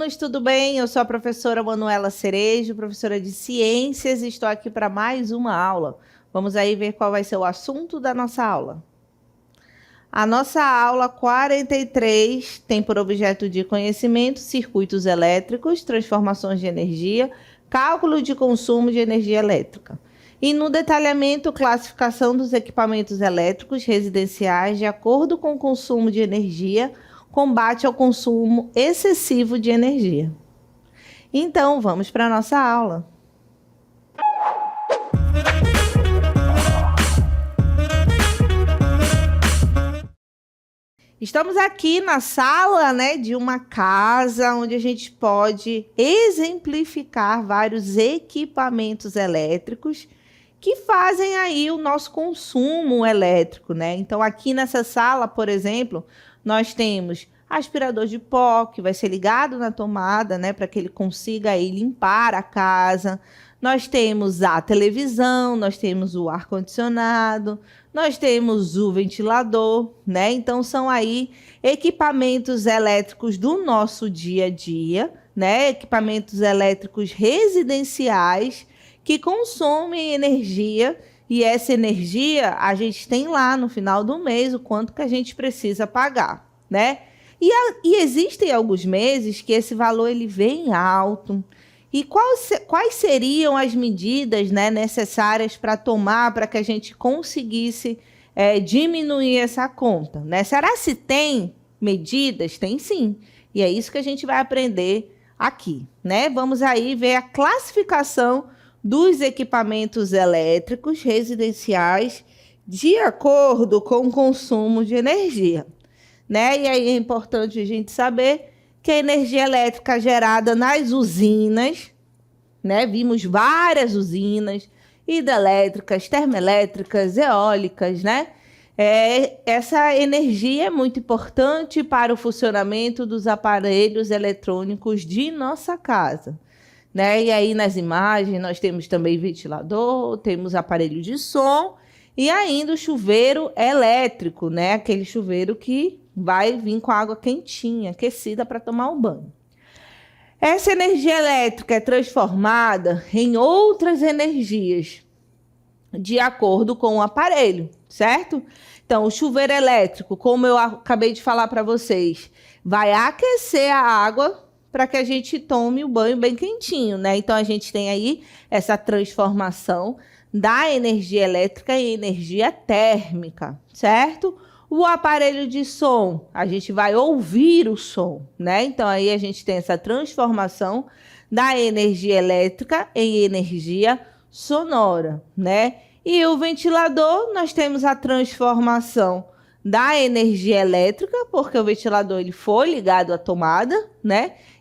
alunos, tudo bem? Eu sou a professora Manuela Cerejo, professora de Ciências, e estou aqui para mais uma aula. Vamos aí ver qual vai ser o assunto da nossa aula. A nossa aula 43 tem por objeto de conhecimento circuitos elétricos, transformações de energia, cálculo de consumo de energia elétrica. E no detalhamento, classificação dos equipamentos elétricos residenciais de acordo com o consumo de energia, combate ao consumo excessivo de energia. Então, vamos para a nossa aula. Estamos aqui na sala, de uma casa onde a gente pode exemplificar vários equipamentos elétricos que fazem aí o nosso consumo elétrico, Então, aqui nessa sala, por exemplo, nós temos aspirador de pó, que vai ser ligado na tomada, para que ele consiga aí limpar a casa. Nós temos a televisão, nós temos o ar-condicionado, nós temos o ventilador, Então, são aí equipamentos elétricos do nosso dia a dia, Equipamentos elétricos residenciais que consomem energia, e essa energia a gente tem lá no final do mês o quanto que a gente precisa pagar, E existem alguns meses que esse valor ele vem alto. E quais seriam as medidas, necessárias para tomar para que a gente conseguisse diminuir essa conta, Será se tem medidas? Tem sim. E é isso que a gente vai aprender aqui, Vamos aí ver a classificação dos equipamentos elétricos residenciais de acordo com o consumo de energia, E aí é importante a gente saber que a energia elétrica gerada nas usinas, Vimos várias usinas hidrelétricas, termoelétricas, eólicas, Essa energia é muito importante para o funcionamento dos aparelhos eletrônicos de nossa casa, E aí nas imagens nós temos também ventilador, temos aparelho de som e ainda o chuveiro elétrico, Aquele chuveiro que vai vir com água quentinha, aquecida para tomar um banho. Essa energia elétrica é transformada em outras energias de acordo com o aparelho, certo? Então, o chuveiro elétrico, como eu acabei de falar para vocês, vai aquecer a água para que a gente tome o banho bem quentinho, Então, a gente tem aí essa transformação da energia elétrica em energia térmica, certo? O aparelho de som, a gente vai ouvir o som, Então, aí a gente tem essa transformação da energia elétrica em energia sonora, E o ventilador, nós temos a transformação da energia elétrica, porque o ventilador ele foi ligado à tomada,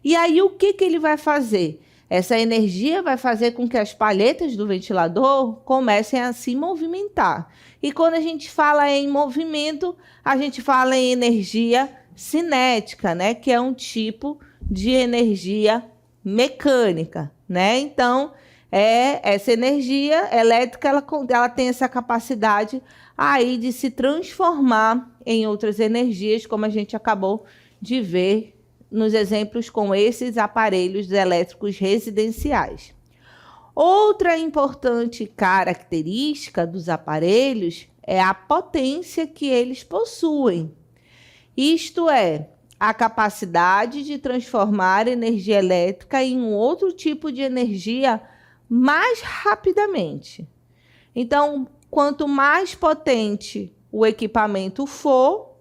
E aí, o que ele vai fazer? Essa energia vai fazer com que as palhetas do ventilador comecem a se movimentar. E quando a gente fala em movimento, a gente fala em energia cinética, Que é um tipo de energia mecânica, Então, essa energia elétrica, ela tem essa capacidade aí de se transformar em outras energias, como a gente acabou de ver nos exemplos com esses aparelhos elétricos residenciais. Outra importante característica dos aparelhos é a potência que eles possuem. Isto é, a capacidade de transformar energia elétrica em um outro tipo de energia mais rapidamente. Então, quanto mais potente o equipamento for,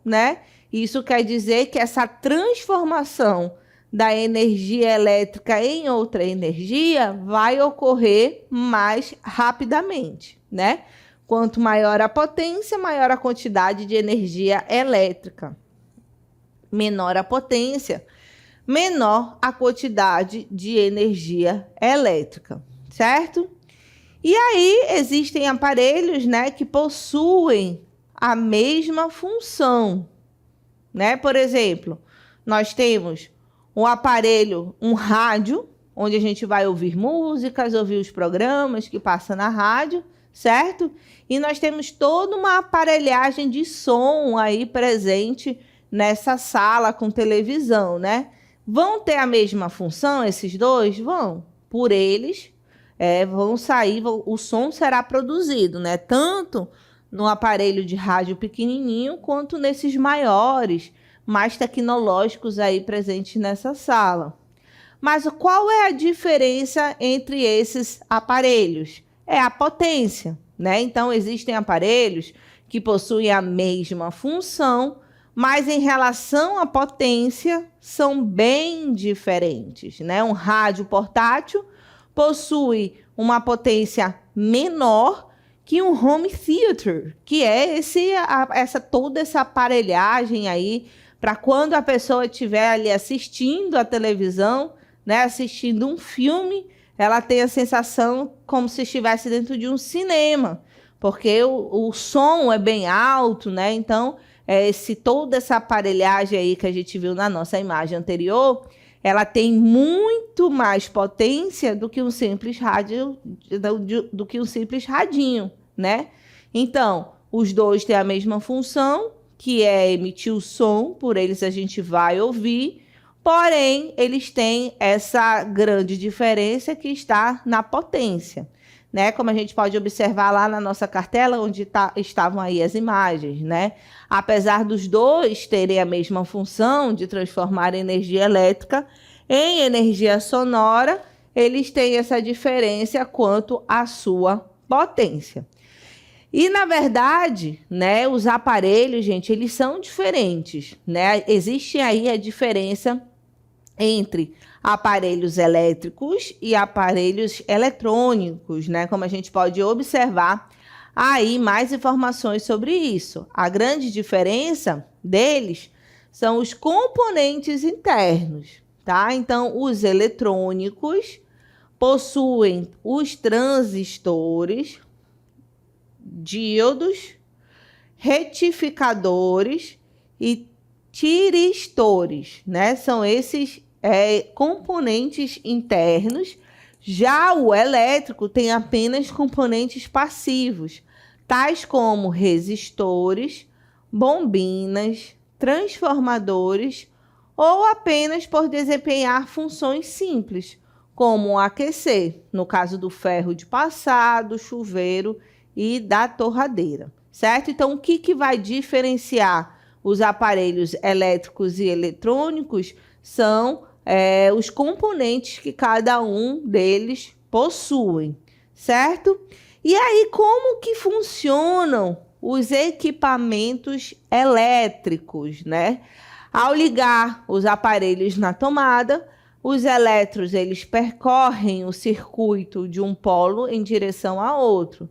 Isso quer dizer que essa transformação da energia elétrica em outra energia vai ocorrer mais rapidamente, Quanto maior a potência, maior a quantidade de energia elétrica. Menor a potência, menor a quantidade de energia elétrica, certo? E aí existem aparelhos, que possuem a mesma função, Por exemplo, nós temos um aparelho, um rádio, onde a gente vai ouvir músicas, ouvir os programas que passam na rádio, certo? E nós temos toda uma aparelhagem de som aí presente nessa sala com televisão, Vão ter a mesma função esses dois? Vão. Por eles, vão sair, o som será produzido, né? Tanto no aparelho de rádio pequenininho, quanto nesses maiores, mais tecnológicos aí presentes nessa sala. Mas qual é a diferença entre esses aparelhos? É a potência, né? Então, existem aparelhos que possuem a mesma função, mas em relação à potência, são bem diferentes, né? Um rádio portátil possui uma potência menor que um home theater, que é toda essa aparelhagem aí, para quando a pessoa estiver ali assistindo a televisão, né, assistindo um filme, ela tem a sensação como se estivesse dentro de um cinema, porque o som é bem alto, né? Então, toda essa aparelhagem aí que a gente viu na nossa imagem anterior, ela tem muito mais potência do que um simples rádio, do que um simples radinho, né? Então, os dois têm a mesma função, que é emitir o som, por eles a gente vai ouvir, porém, eles têm essa grande diferença que está na potência, né? Como a gente pode observar lá na nossa cartela, onde estavam aí as imagens, né? Apesar dos dois terem a mesma função de transformar energia elétrica em energia sonora, eles têm essa diferença quanto à sua potência. E, na verdade, né, os aparelhos, gente, eles são diferentes, né? Existe aí a diferença entre aparelhos elétricos e aparelhos eletrônicos, né? Como a gente pode observar aí mais informações sobre isso. A grande diferença deles são os componentes internos, tá? Então, os eletrônicos possuem os transistores, díodos, retificadores e tiristores, né? São esses componentes internos. Já o elétrico tem apenas componentes passivos, tais como resistores, bombinas, transformadores, ou apenas por desempenhar funções simples, como aquecer, no caso do ferro de passar, do chuveiro e da torradeira, certo? Então, o que vai diferenciar os aparelhos elétricos e eletrônicos são os componentes que cada um deles possuem, certo? E aí, como que funcionam os equipamentos elétricos, né? Ao ligar os aparelhos na tomada, os elétrons eles percorrem o circuito de um polo em direção a outro.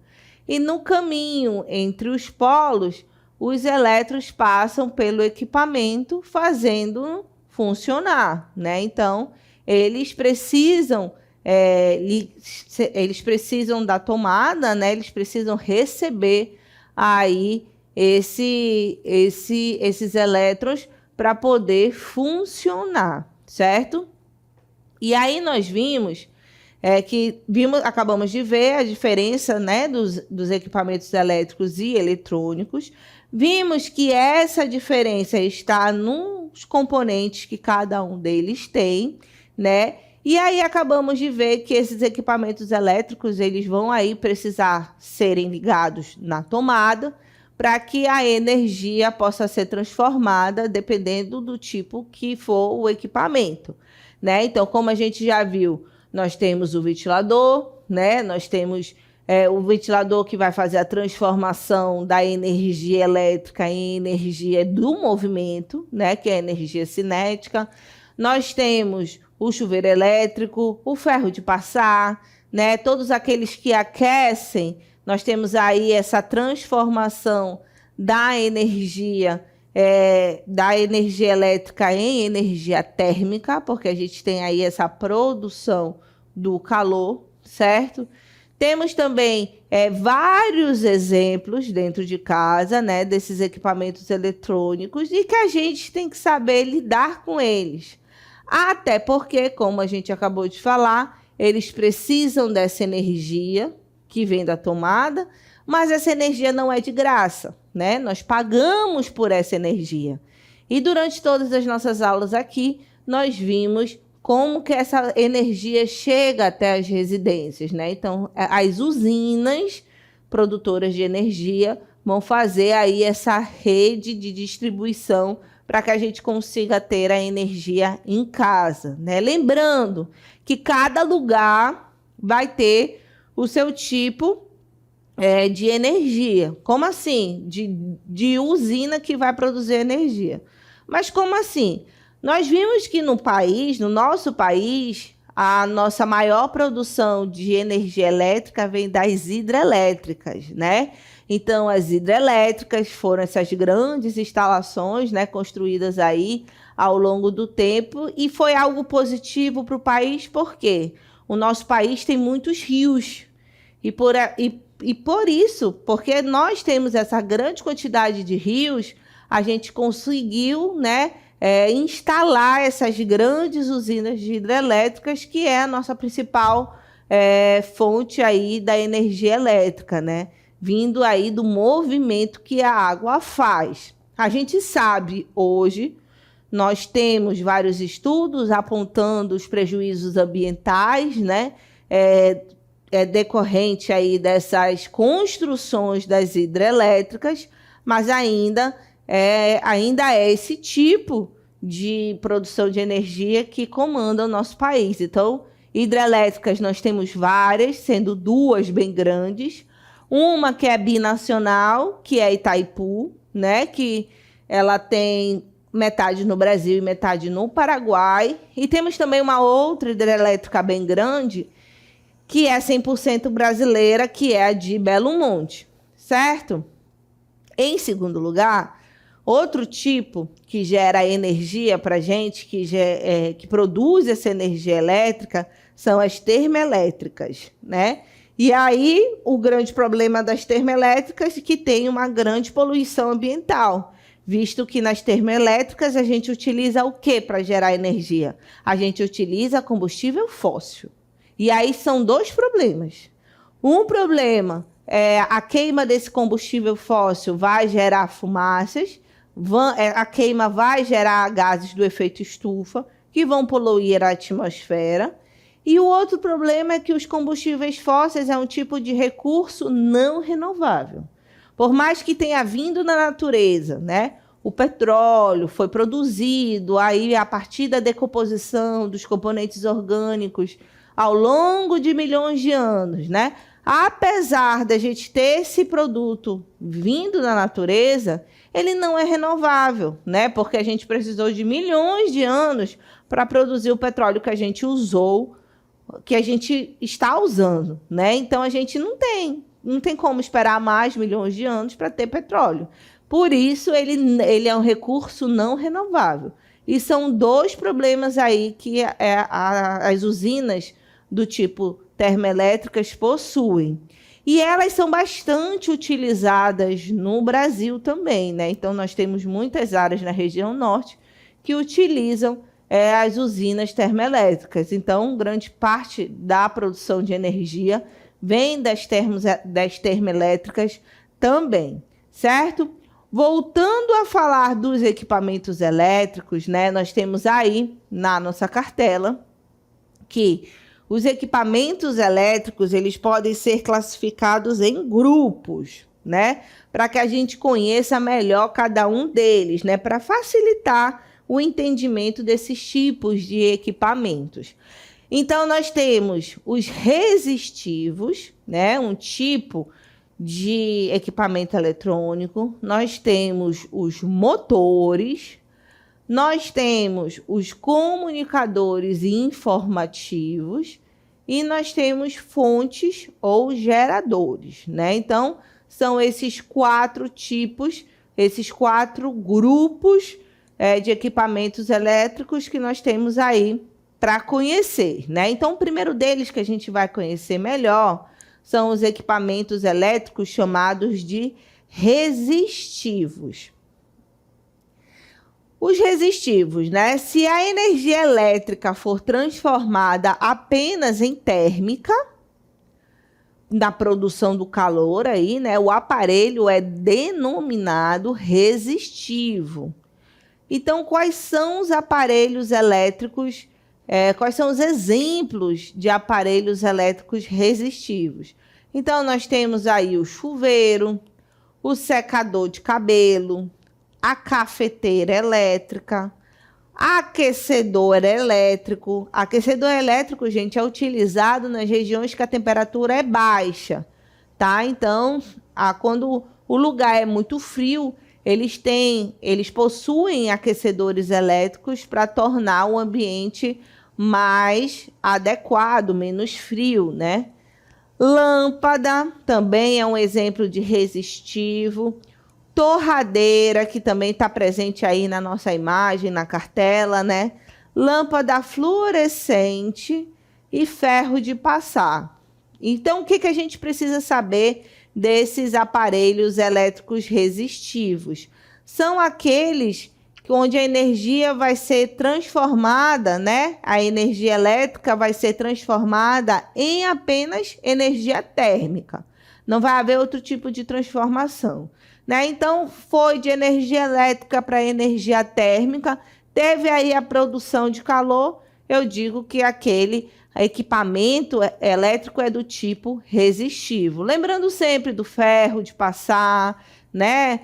E no caminho entre os polos, os elétrons passam pelo equipamento, fazendo funcionar, né? Então, eles precisam da tomada, né? Eles precisam receber aí esses elétrons para poder funcionar, certo? E aí nós acabamos de ver a diferença, né, dos equipamentos elétricos e eletrônicos. Vimos que essa diferença está nos componentes que cada um deles tem, né? E aí acabamos de ver que esses equipamentos elétricos, eles vão aí precisar serem ligados na tomada para que a energia possa ser transformada dependendo do tipo que for o equipamento, né? Então, como a gente já viu, nós temos o ventilador, né? Nós temos o ventilador que vai fazer a transformação da energia elétrica em energia do movimento, né? Que é a energia cinética. Nós temos o chuveiro elétrico, o ferro de passar, né? Todos aqueles que aquecem, nós temos aí essa transformação da energia elétrica em energia térmica, porque a gente tem aí essa produção do calor, certo? Temos também vários exemplos dentro de casa, né, desses equipamentos eletrônicos e que a gente tem que saber lidar com eles. Até porque, como a gente acabou de falar, eles precisam dessa energia que vem da tomada, mas essa energia não é de graça, né? Nós pagamos por essa energia. E durante todas as nossas aulas aqui, nós vimos como que essa energia chega até as residências, né? Então, as usinas produtoras de energia vão fazer aí essa rede de distribuição para que a gente consiga ter a energia em casa, né? Lembrando que cada lugar vai ter o seu tipo de energia. Como assim? De usina que vai produzir energia. Mas como assim? Nós vimos que no nosso país, a nossa maior produção de energia elétrica vem das hidrelétricas, né? Então, as hidrelétricas foram essas grandes instalações, né, construídas aí ao longo do tempo, e foi algo positivo para o país, porque o nosso país tem muitos rios, e por isso, porque nós temos essa grande quantidade de rios, a gente conseguiu, né, instalar essas grandes usinas de hidrelétricas, que é a nossa principal fonte aí da energia elétrica, né? Vindo aí do movimento que a água faz. A gente sabe hoje, nós temos vários estudos apontando os prejuízos ambientais, né? Decorrente aí dessas construções das hidrelétricas, mas ainda é esse tipo de produção de energia que comanda o nosso país. Então, hidrelétricas nós temos várias, sendo duas bem grandes. Uma que é binacional, que é Itaipu, né? Que ela tem metade no Brasil e metade no Paraguai. E temos também uma outra hidrelétrica bem grande, que é 100% brasileira, que é a de Belo Monte, certo? Em segundo lugar, outro tipo que gera energia para a gente, que produz essa energia elétrica, são as termoelétricas, né? E aí, o grande problema das termoelétricas é que tem uma grande poluição ambiental, visto que nas termoelétricas a gente utiliza o que para gerar energia? A gente utiliza combustível fóssil. E aí são dois problemas. Um problema é a queima desse combustível fóssil vai gerar fumaças, a queima vai gerar gases do efeito estufa, que vão poluir a atmosfera. E o outro problema é que os combustíveis fósseis é um tipo de recurso não renovável. Por mais que tenha vindo na natureza, né? O petróleo foi produzido aí a partir da decomposição dos componentes orgânicos ao longo de milhões de anos, né? Apesar da gente ter esse produto vindo da natureza, ele não é renovável, né? Porque a gente precisou de milhões de anos para produzir o petróleo que a gente usou, que a gente está usando, né? Então a gente não tem como esperar mais milhões de anos para ter petróleo. Por isso ele é um recurso não renovável. E são dois problemas aí que as usinas do tipo termoelétricas possuem. E elas são bastante utilizadas no Brasil também, né? Então nós temos muitas áreas na região norte que utilizam as usinas termoelétricas. Então, grande parte da produção de energia vem das termoelétricas também, certo? Voltando a falar dos equipamentos elétricos, né? Nós temos aí na nossa cartela que os equipamentos elétricos, eles podem ser classificados em grupos, né? Para que a gente conheça melhor cada um deles, né? Para facilitar o entendimento desses tipos de equipamentos. Então, nós temos os resistivos, né? Um tipo de equipamento eletrônico. Nós temos os motores, nós temos os comunicadores informativos e nós temos fontes ou geradores, né? Então, são esses quatro tipos, esses quatro grupos de equipamentos elétricos que nós temos aí para conhecer, né? Então, o primeiro deles que a gente vai conhecer melhor são os equipamentos elétricos chamados de resistivos. Os resistivos, né? Se a energia elétrica for transformada apenas em térmica, na produção do calor aí, né? O aparelho é denominado resistivo. Então, quais são os aparelhos elétricos, quais são os exemplos de aparelhos elétricos resistivos? Então, nós temos aí o chuveiro, o secador de cabelo, a cafeteira elétrica, aquecedor elétrico. Aquecedor elétrico, gente, é utilizado nas regiões que a temperatura é baixa, tá? Então, quando o lugar é muito frio, eles possuem aquecedores elétricos para tornar o ambiente mais adequado, menos frio, né? Lâmpada também é um exemplo de resistivo. Torradeira, que também está presente aí na nossa imagem, na cartela, né? Lâmpada fluorescente e ferro de passar. Então, o que a gente precisa saber desses aparelhos elétricos resistivos? São aqueles onde a energia vai ser transformada, né? A energia elétrica vai ser transformada em apenas energia térmica. Não vai haver outro tipo de transformação, né? Então, foi de energia elétrica para energia térmica, teve aí a produção de calor, eu digo que aquele equipamento elétrico é do tipo resistivo. Lembrando sempre do ferro de passar, né?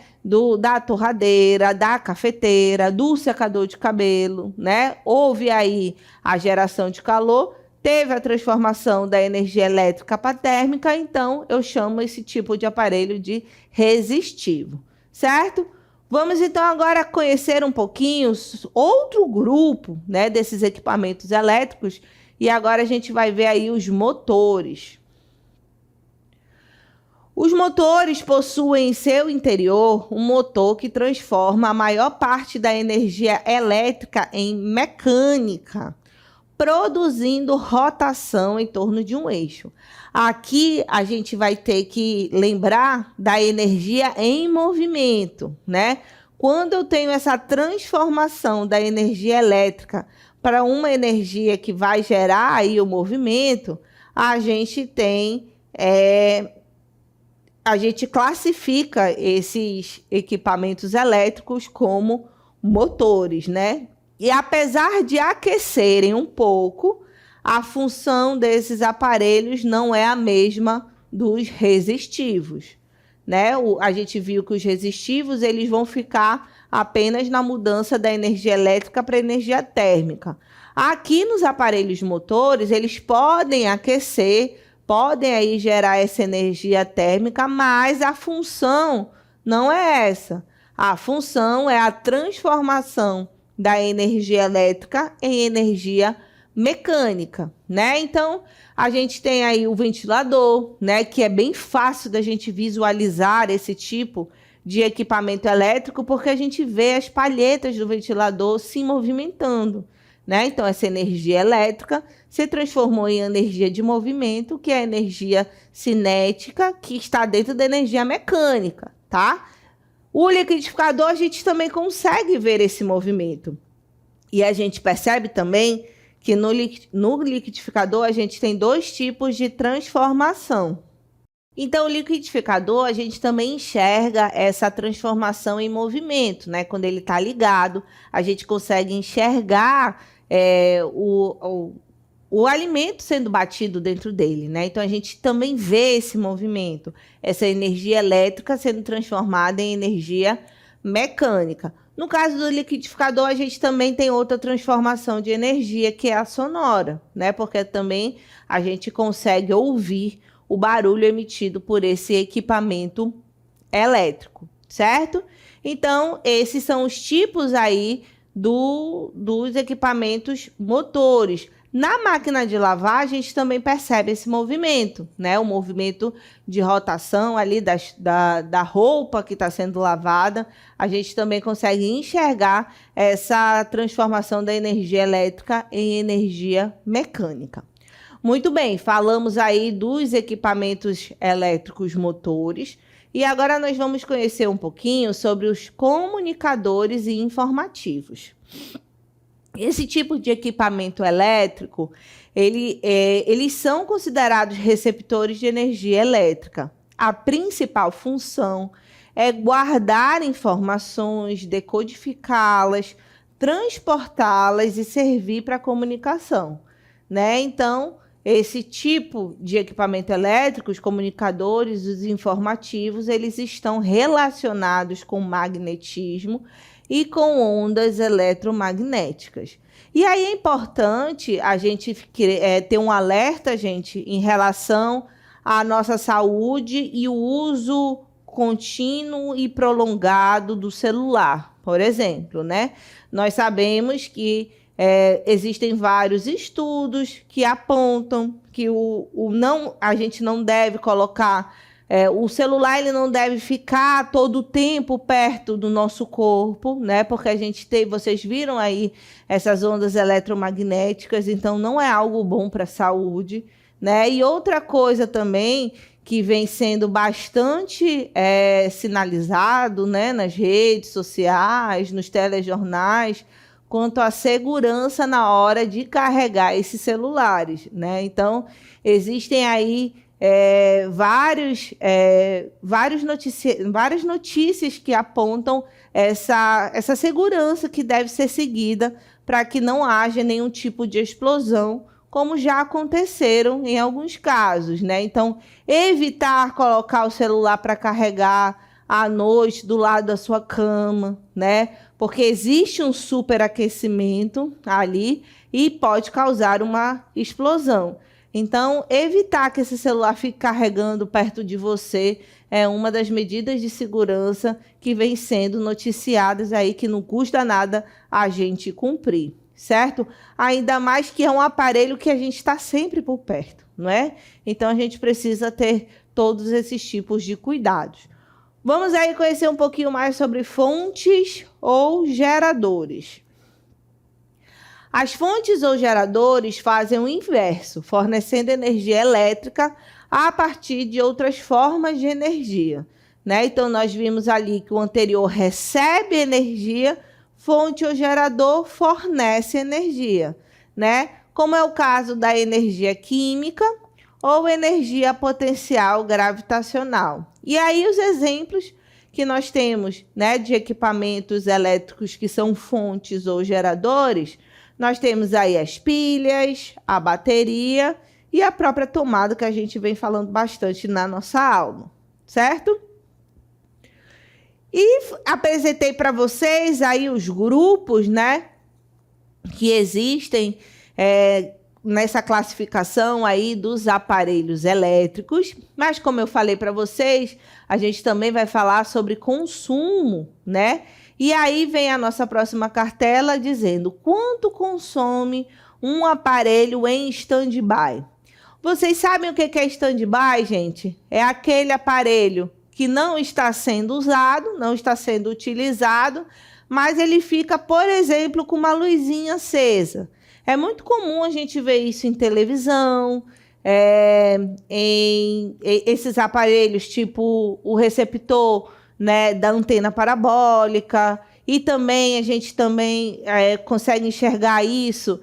Da torradeira, da cafeteira, do secador de cabelo, né? Houve aí a geração de calor, teve a transformação da energia elétrica para térmica, então eu chamo esse tipo de aparelho de resistivo, certo? Vamos então agora conhecer um pouquinho outro grupo, né, desses equipamentos elétricos, e agora a gente vai ver aí os motores. Os motores possuem em seu interior um motor que transforma a maior parte da energia elétrica em mecânica, produzindo rotação em torno de um eixo. Aqui a gente vai ter que lembrar da energia em movimento, né? Quando eu tenho essa transformação da energia elétrica para uma energia que vai gerar aí o movimento, a gente classifica esses equipamentos elétricos como motores, né? E apesar de aquecerem um pouco, a função desses aparelhos não é a mesma dos resistivos, né? A gente viu que os resistivos eles vão ficar apenas na mudança da energia elétrica para energia térmica. Aqui nos aparelhos motores, eles podem aquecer, podem aí gerar essa energia térmica, mas a função não é essa. A função é a transformação da energia elétrica em energia mecânica, né? Então, a gente tem aí o ventilador, né, que é bem fácil da gente visualizar esse tipo de equipamento elétrico, porque a gente vê as palhetas do ventilador se movimentando, né? Então, essa energia elétrica se transformou em energia de movimento, que é a energia cinética, que está dentro da energia mecânica, tá? O liquidificador, a gente também consegue ver esse movimento. E a gente percebe também que no liquidificador a gente tem dois tipos de transformação. Então, o liquidificador, a gente também enxerga essa transformação em movimento, né? Quando ele está ligado, a gente consegue enxergar o alimento sendo batido dentro dele, né? Então, a gente também vê esse movimento, essa energia elétrica sendo transformada em energia mecânica. No caso do liquidificador, a gente também tem outra transformação de energia, que é a sonora, né? Porque também a gente consegue ouvir o barulho emitido por esse equipamento elétrico, certo? Então, esses são os tipos aí dos equipamentos motores. Na máquina de lavar, a gente também percebe esse movimento, né? O movimento de rotação ali da roupa que está sendo lavada. A gente também consegue enxergar essa transformação da energia elétrica em energia mecânica. Muito bem, falamos aí dos equipamentos elétricos motores. E agora nós vamos conhecer um pouquinho sobre os comunicadores e informativos. Esse tipo de equipamento elétrico, eles são considerados receptores de energia elétrica. A principal função é guardar informações, decodificá-las, transportá-las e servir para comunicação, né? Então, esse tipo de equipamento elétrico, os comunicadores, os informativos, eles estão relacionados com magnetismo e com ondas eletromagnéticas. E aí é importante a gente ter um alerta, gente, em relação à nossa saúde e o uso contínuo e prolongado do celular, por exemplo, né? Nós sabemos que existem vários estudos que apontam que a gente não deve colocar o celular, ele não deve ficar todo o tempo perto do nosso corpo, né? Porque vocês viram aí essas ondas eletromagnéticas, então não é algo bom para a saúde, né? E outra coisa também que vem sendo bastante sinalizado, né, nas redes sociais, nos telejornais, quanto à segurança na hora de carregar esses celulares, né? Então, existem aí várias notícias que apontam essa segurança que deve ser seguida para que não haja nenhum tipo de explosão, como já aconteceram em alguns casos, né? Então, evitar colocar o celular para carregar à noite do lado da sua cama, né? Porque existe um superaquecimento ali e pode causar uma explosão. Então, evitar que esse celular fique carregando perto de você é uma das medidas de segurança que vem sendo noticiadas aí, que não custa nada a gente cumprir, certo? Ainda mais que é um aparelho que a gente está sempre por perto, não é? Então, a gente precisa ter todos esses tipos de cuidados. Vamos aí conhecer um pouquinho mais sobre fontes ou geradores. As fontes ou geradores fazem o inverso, fornecendo energia elétrica a partir de outras formas de energia, né? Então, nós vimos ali que o anterior recebe energia, fonte ou gerador fornece energia, né? Como é o caso da energia química ou energia potencial gravitacional. E aí os exemplos que nós temos, né, de equipamentos elétricos que são fontes ou geradores, nós temos aí as pilhas, a bateria e a própria tomada, que a gente vem falando bastante na nossa aula, certo? E apresentei para vocês aí os grupos, né, que existem nessa classificação aí dos aparelhos elétricos. Mas, como eu falei para vocês, a gente também vai falar sobre consumo, né? E aí vem a nossa próxima cartela dizendo quanto consome um aparelho em stand-by. Vocês sabem o que é stand-by, gente? É aquele aparelho que não está sendo usado, não está sendo utilizado, mas ele fica, por exemplo, com uma luzinha acesa. É muito comum a gente ver isso em televisão, em esses aparelhos tipo o receptor, né, da antena parabólica, e também a gente consegue enxergar isso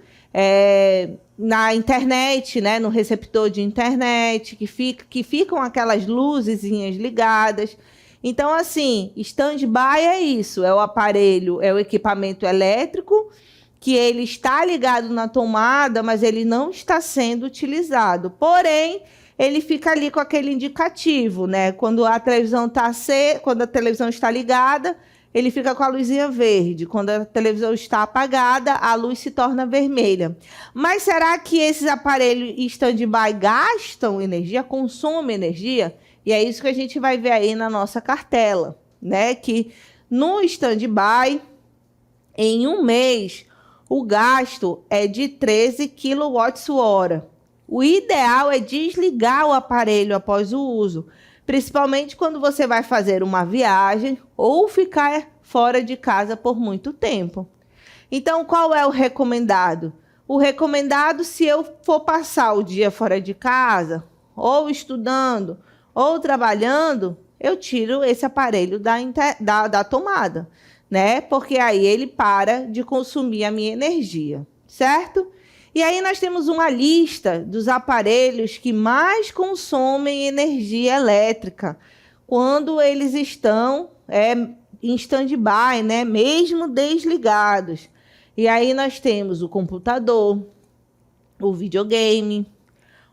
na internet, né, no receptor de internet, que ficam aquelas luzezinhas ligadas. Então, assim, stand-by é isso, é o aparelho, é o equipamento elétrico que ele está ligado na tomada, mas ele não está sendo utilizado. Porém, ele fica ali com aquele indicativo, né? Quando a televisão está ligada, ele fica com a luzinha verde. Quando a televisão está apagada, a luz se torna vermelha. Mas será que esses aparelhos stand-by gastam energia, consomem energia? E é isso que a gente vai ver aí na nossa cartela, né? Que no stand-by, em um mês, o gasto é de 13 kWh. O ideal é desligar o aparelho após o uso, principalmente quando você vai fazer uma viagem ou ficar fora de casa por muito tempo. Então, qual é o recomendado? O recomendado, se eu for passar o dia fora de casa, ou estudando, ou trabalhando, eu tiro esse aparelho da tomada, né? Porque aí ele para de consumir a minha energia, certo? E aí nós temos uma lista dos aparelhos que mais consomem energia elétrica quando eles estão em stand-by, né? Mesmo desligados. E aí nós temos o computador, o videogame,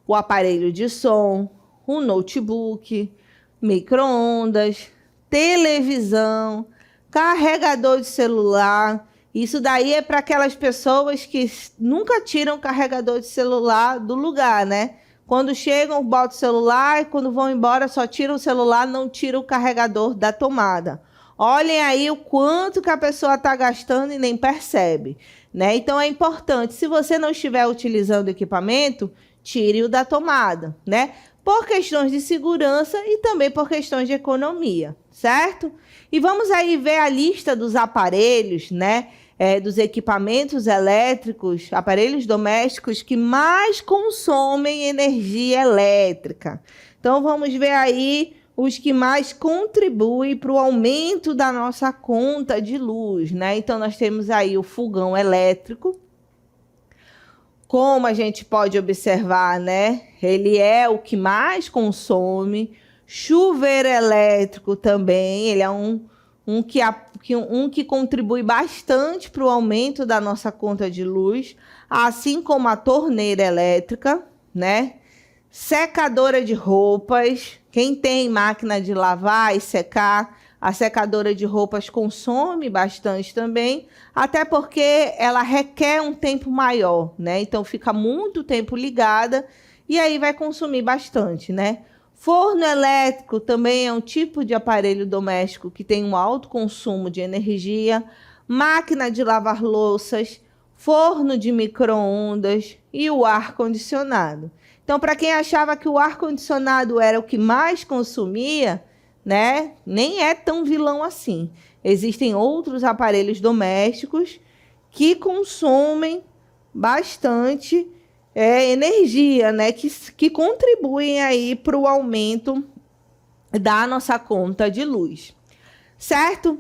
o aparelho de som, o notebook, micro-ondas, televisão, carregador de celular. Isso daí é para aquelas pessoas que nunca tiram o carregador de celular do lugar, né? Quando chegam, botam o celular e quando vão embora só tiram o celular, não tiram o carregador da tomada. Olhem aí o quanto que a pessoa está gastando e nem percebe, né? Então é importante, se você não estiver utilizando o equipamento, tire-o da tomada, né? Por questões de segurança e também por questões de economia, certo? E vamos aí ver a lista dos aparelhos, né? Dos equipamentos elétricos, aparelhos domésticos que mais consomem energia elétrica. Então, vamos ver aí os que mais contribuem para o aumento da nossa conta de luz, né? Então, nós temos aí o fogão elétrico. Como a gente pode observar, né? Ele é o que mais consome. Chuveiro elétrico também, ele é um que contribui bastante para o aumento da nossa conta de luz, assim como a torneira elétrica, né? Secadora de roupas. Quem tem máquina de lavar e secar, a secadora de roupas consome bastante também, até porque ela requer um tempo maior, né? Então fica muito tempo ligada e aí vai consumir bastante, né? Forno elétrico também é um tipo de aparelho doméstico que tem um alto consumo de energia. Máquina de lavar louças, forno de micro-ondas e o ar-condicionado. Então, para quem achava que o ar-condicionado era o que mais consumia, né? Nem é tão vilão assim. Existem outros aparelhos domésticos que consomem bastante energia, né? Que contribuem aí para o aumento da nossa conta de luz, certo?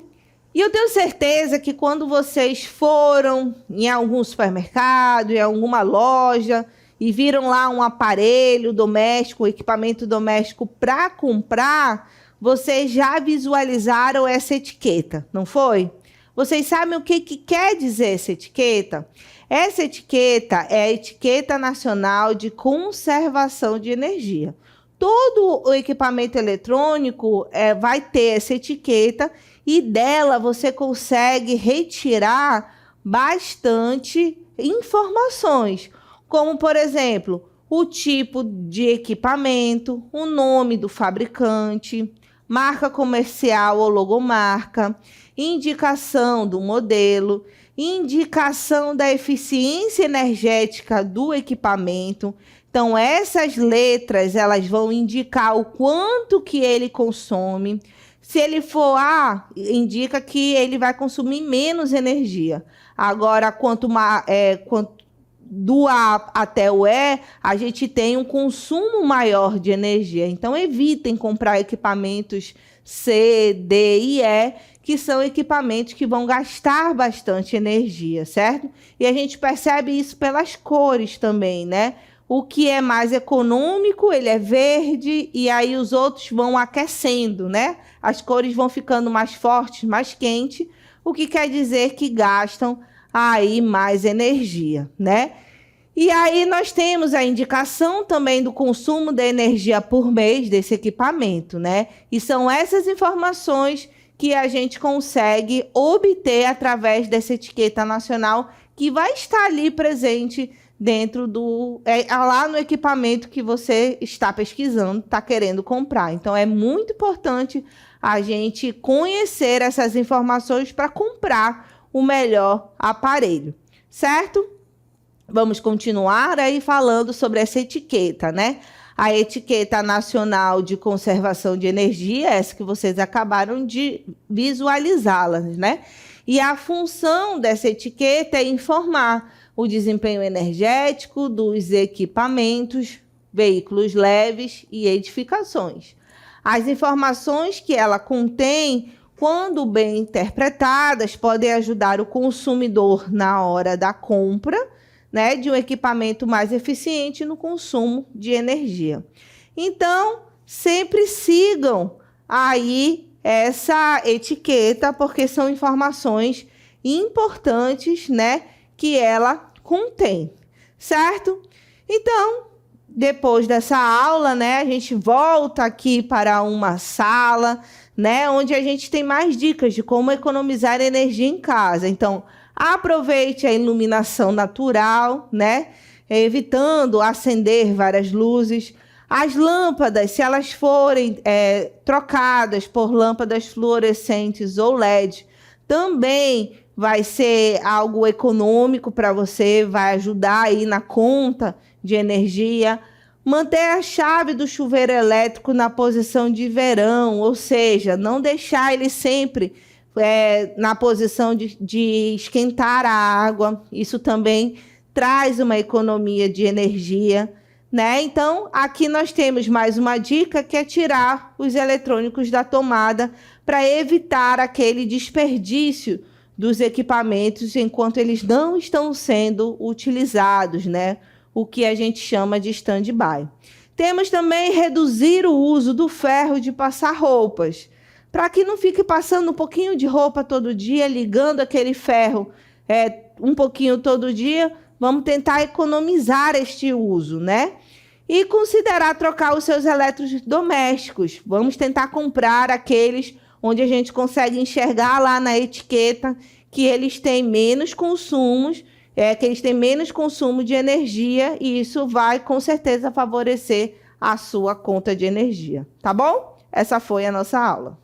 E eu tenho certeza que quando vocês foram em algum supermercado, em alguma loja e viram lá um aparelho doméstico, equipamento doméstico para comprar, vocês já visualizaram essa etiqueta, não foi? Vocês sabem o que quer dizer essa etiqueta? Essa etiqueta é a Etiqueta Nacional de Conservação de Energia. Todo o equipamento eletrônico vai ter essa etiqueta e dela você consegue retirar bastante informações, como, por exemplo, o tipo de equipamento, o nome do fabricante, marca comercial ou logomarca, indicação do modelo, indicação da eficiência energética do equipamento. Então, essas letras, elas vão indicar o quanto que ele consome. Se ele for A, indica que ele vai consumir menos energia. Agora, quanto do A até o E, a gente tem um consumo maior de energia. Então, evitem comprar equipamentos C, D e E, que são equipamentos que vão gastar bastante energia, certo? E a gente percebe isso pelas cores também, né? O que é mais econômico, ele é verde, e aí os outros vão aquecendo, né? As cores vão ficando mais fortes, mais quentes, o que quer dizer que gastam aí mais energia, né? E aí nós temos a indicação também do consumo de energia por mês desse equipamento, né? E são essas informações que a gente consegue obter através dessa etiqueta nacional que vai estar ali presente dentro lá no equipamento que você está pesquisando, está querendo comprar. Então, é muito importante a gente conhecer essas informações para comprar o melhor aparelho, certo? Vamos continuar aí falando sobre essa etiqueta, né? A Etiqueta Nacional de Conservação de Energia, essa que vocês acabaram de visualizá-la, né? E a função dessa etiqueta é informar o desempenho energético dos equipamentos, veículos leves e edificações. As informações que ela contém, quando bem interpretadas, podem ajudar o consumidor na hora da compra, né, de um equipamento mais eficiente no consumo de energia. Então, sempre sigam aí essa etiqueta, porque são informações importantes, né, que ela contém, certo? Então, depois dessa aula, né, a gente volta aqui para uma sala, né, onde a gente tem mais dicas de como economizar energia em casa. Então, aproveite a iluminação natural, né, evitando acender várias luzes. As lâmpadas, se elas forem trocadas por lâmpadas fluorescentes ou LED, também vai ser algo econômico para você, vai ajudar aí na conta de energia. Manter a chave do chuveiro elétrico na posição de verão, ou seja, não deixar ele sempre na posição de esquentar a água. Isso também traz uma economia de energia, né? Então, aqui nós temos mais uma dica, que é tirar os eletrônicos da tomada para evitar aquele desperdício dos equipamentos enquanto eles não estão sendo utilizados, né? O que a gente chama de stand-by. Temos também reduzir o uso do ferro de passar roupas, para que não fique passando um pouquinho de roupa todo dia, ligando aquele ferro um pouquinho todo dia. Vamos tentar economizar este uso, né? E considerar trocar os seus eletrodomésticos. Vamos tentar comprar aqueles onde a gente consegue enxergar lá na etiqueta que eles têm menos consumos, que eles têm menos consumo de energia, e isso vai com certeza favorecer a sua conta de energia, tá bom? Essa foi a nossa aula.